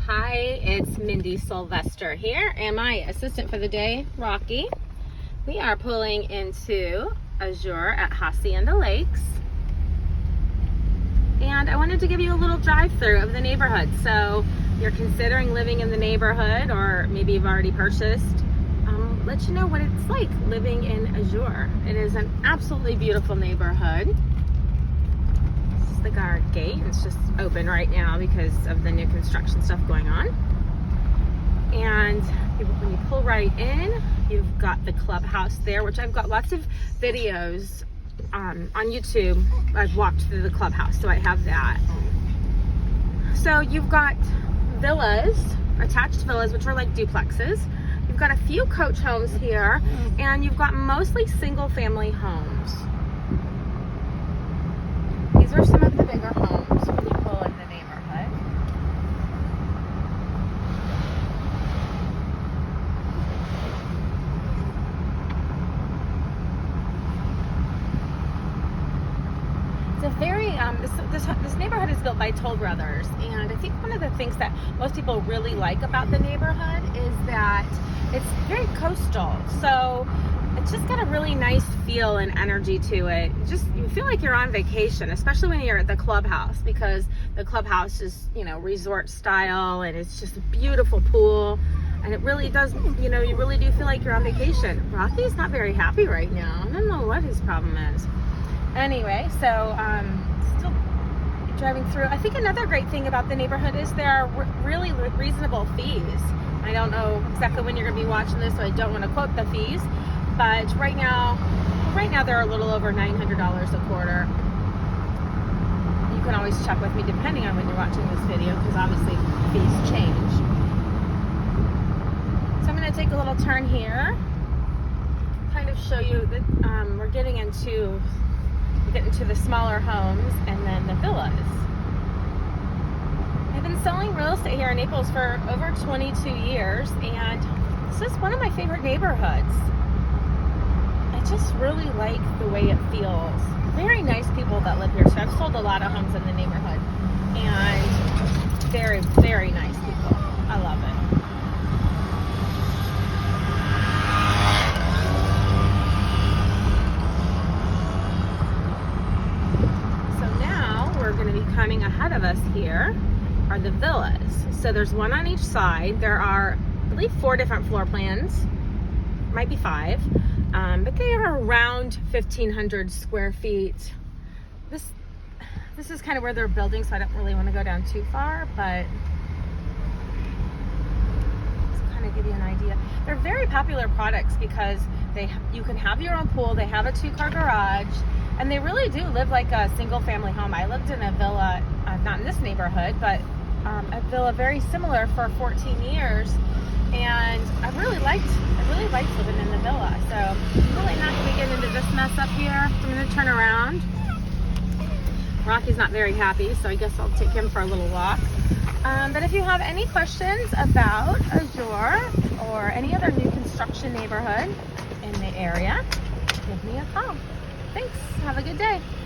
Hi, it's Mindy Sylvester here and my assistant for the day, Rocky. We are pulling into Azure at Hacienda Lakes. And I wanted to give you a little drive-through of the neighborhood. So if you're considering living in the neighborhood, or maybe you've already purchased, let you know what it's like living in Azure. It is an absolutely beautiful neighborhood. The guard gate. It's just open right now because of the new construction stuff going on. And when you pull right in, you've got the clubhouse there, which I've got lots of videos on YouTube. I've walked through the clubhouse, so I have that. So you've got villas, attached villas, which are like duplexes. You've got a few coach homes here, and you've got mostly single family homes. These are some of the bigger homes when you pull in the neighborhood. It's a very, this neighborhood is built by Toll Brothers, and I think one of the things that most people really like about the neighborhood is that it's very coastal. So it's just got a really nice feel and energy to it. You feel like you're on vacation, especially when you're at the clubhouse, because the clubhouse is, resort style, and it's just a beautiful pool, and it really does, you really do feel like you're on vacation. Rocky's not very happy right now. I don't know what his problem is. Anyway, so still driving through. I think another great thing about the neighborhood is there are really reasonable fees. I don't know exactly when you're going to be watching this, so I don't want to quote the fees. But right now they're a little over $900 a quarter. You can always check with me depending on when you're watching this video, because obviously fees change. So I'm going to take a little turn here, kind of show you that we're getting into the smaller homes and then the villas. I've been selling real estate here in Naples for over 22 years, and this is one of my favorite neighborhoods. I just really like the way it feels. Very nice people that live here. So I've sold a lot of homes in the neighborhood, and very, very nice people. I love it. So now we're going to be coming ahead of us here are the villas. So there's one on each side. There are, I believe, 4 different floor plans. Might be 5. But they are around 1,500 square feet. This is kind of where they're building, so I don't really want to go down too far, but just kind of give you an idea. They're very popular products because you can have your own pool, they have a 2-car garage, and they really do live like a single family home. I lived in a villa, not in this neighborhood, but a villa very similar for 14 years. And I really liked living in the villa. So I'm really not going to get into this mess up here. I'm going to turn around. Rocky's not very happy, so I guess I'll take him for a little walk. But if you have any questions about Azure or any other new construction neighborhood in the area, give me a call. Thanks. Have a good day.